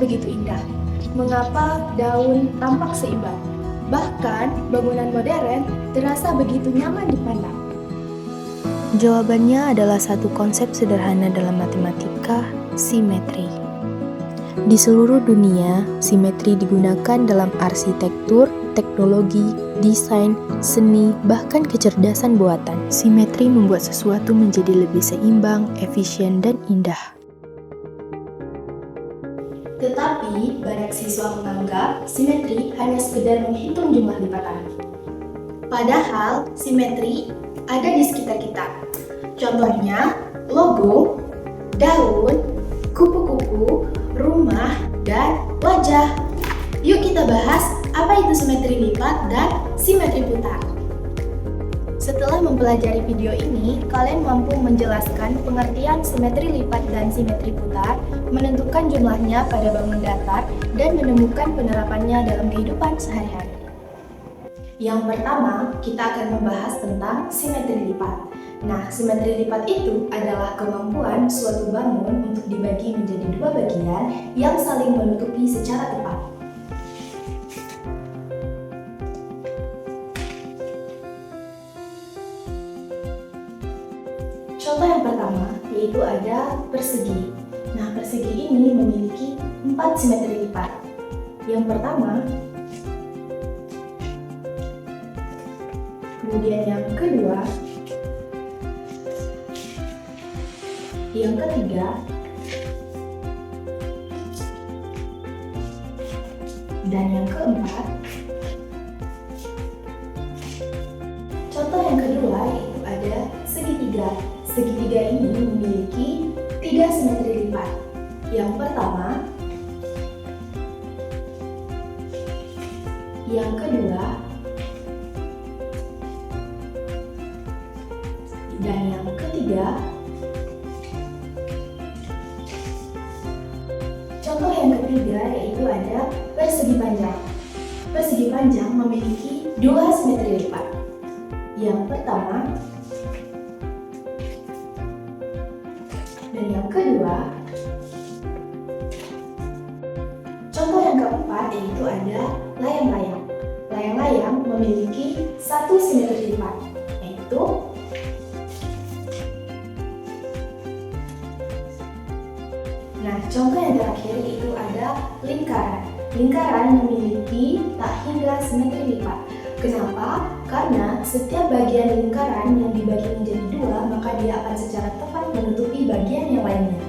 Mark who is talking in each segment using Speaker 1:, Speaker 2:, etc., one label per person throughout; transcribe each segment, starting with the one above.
Speaker 1: begitu indah? Mengapa daun tampak seimbang? Bahkan bangunan modern terasa begitu nyaman dipandang.
Speaker 2: Jawabannya adalah satu konsep sederhana dalam matematika, simetri. Di seluruh dunia, simetri digunakan dalam arsitektur, teknologi, desain, seni, bahkan kecerdasan buatan. Simetri membuat sesuatu menjadi lebih seimbang, efisien, dan indah.
Speaker 1: Tetapi, banyak siswa menganggap simetri hanya sekedar menghitung jumlah lipatan. Padahal, simetri ada di sekitar kita. Contohnya, logo, daun, kupu-kupu, rumah, dan wajah. Yuk kita bahas apa itu simetri lipat dan simetri putar. Setelah mempelajari video ini, kalian mampu menjelaskan pengertian simetri lipat dan simetri putar, menentukan jumlahnya pada bangun datar, dan menemukan penerapannya dalam kehidupan sehari-hari. Yang pertama, kita akan membahas tentang simetri lipat. Nah, simetri lipat itu adalah kemampuan suatu bangun untuk dibagi menjadi dua bagian yang saling menutupi secara tepat. Contoh yang pertama yaitu ada persegi. Nah, persegi ini memiliki 4 simetri lipat. Yang pertama, kemudian yang kedua, yang ketiga, dan yang keempat. Contoh yang kedua yaitu ada segitiga. Segitiga ini memiliki 3 simetri lipat. Yang pertama, yang kedua, dan yang ketiga. Contoh yang ketiga yaitu ada persegi panjang. Persegi panjang memiliki 2 simetri lipat. Yang pertama dan yang kedua. Contoh yang keempat yaitu ada layang-layang. Layang-layang memiliki 1 simetri lipat, yaitu contoh yang terakhir itu ada lingkaran. Lingkaran memiliki tak hingga simetri lipat. Kenapa? Karena setiap bagian lingkaran yang dibagi menjadi 2, maka dia akan secara tepat menutupi bagian yang lainnya.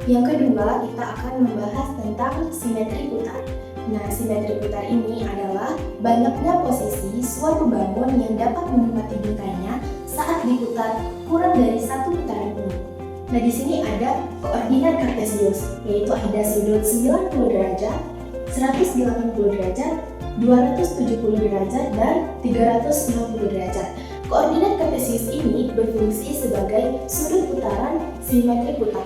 Speaker 1: Yang kedua, kita akan membahas tentang simetri putar. Nah, simetri putar ini adalah banyaknya posisi suatu bangun yang dapat menempati bingkainya saat diputar kurang dari 1 putaran penuh. Nah, di sini ada koordinat kartesius, yaitu ada sudut 90 derajat, 180 derajat, 270 derajat, dan 360 derajat. Koordinat kartesius ini berfungsi sebagai sudut putaran simetri putar.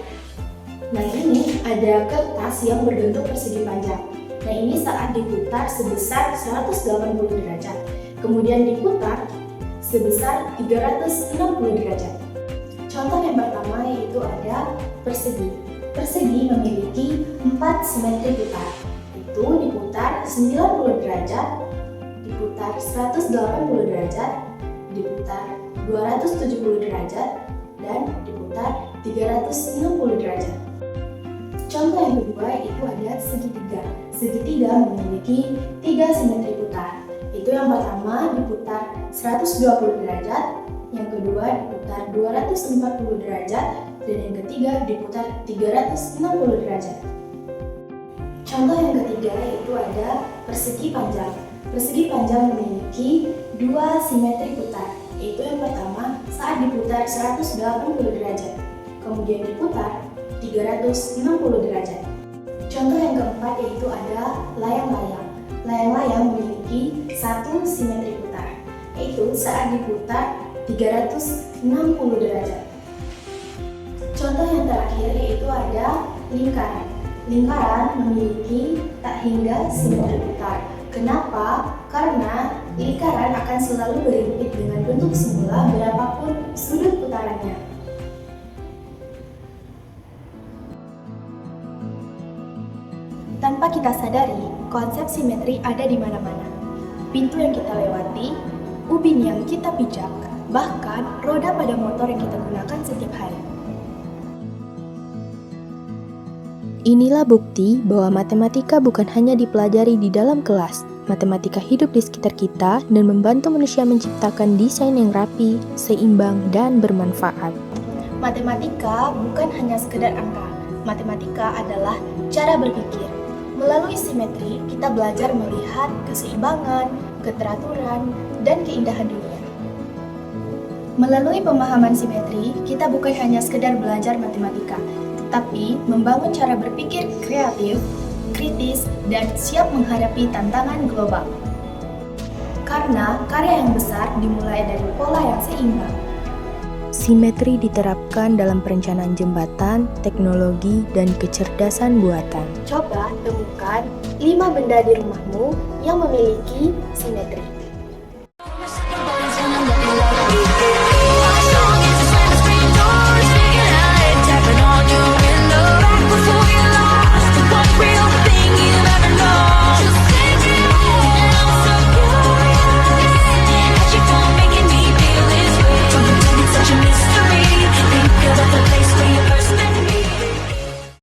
Speaker 1: Nah, ini ada kertas yang berbentuk persegi panjang. Nah, ini saat diputar sebesar 180 derajat, kemudian diputar sebesar 360 derajat. Contoh yang pertama yaitu ada persegi. Persegi memiliki 4 simetri putar. Itu diputar 90 derajat, diputar 180 derajat, diputar 270 derajat, dan diputar 360 derajat. Contoh yang kedua itu ada segitiga. Segitiga memiliki 3 simetri putar. Itu yang pertama diputar 120 derajat, yang kedua diputar 240 derajat, dan yang ketiga diputar 360 derajat. Contoh yang ketiga yaitu ada persegi panjang. Persegi panjang memiliki 2 simetri putar. Yaitu yang pertama saat diputar 180 derajat, kemudian diputar 360 derajat. Contoh yang keempat yaitu ada layang-layang. Layang-layang memiliki 1 simetri putar, yaitu saat diputar 360 derajat. Contoh yang terakhir yaitu ada lingkaran. Lingkaran memiliki tak hingga simetri putar. Kenapa? Karena lingkaran akan selalu berimpit dengan bentuk semula berapapun sudut putarannya. Tanpa kita sadari, konsep simetri ada di mana-mana. Pintu yang kita lewati, ubin yang kita pijak, bahkan roda pada motor yang kita gunakan setiap hari.
Speaker 2: Inilah bukti bahwa matematika bukan hanya dipelajari di dalam kelas. Matematika hidup di sekitar kita dan membantu manusia menciptakan desain yang rapi, seimbang, dan bermanfaat.
Speaker 1: Matematika bukan hanya sekedar angka. Matematika adalah cara berpikir. Melalui simetri, kita belajar melihat keseimbangan, keteraturan, dan keindahan dunia. Melalui pemahaman simetri, kita bukan hanya sekedar belajar matematika, tetapi membangun cara berpikir kreatif, kritis, dan siap menghadapi tantangan global. Karena karya yang besar dimulai dari pola yang seimbang.
Speaker 2: Simetri diterapkan dalam perencanaan jembatan, teknologi, dan kecerdasan buatan.
Speaker 1: Coba temukan 5 benda di rumahmu yang memiliki simetri.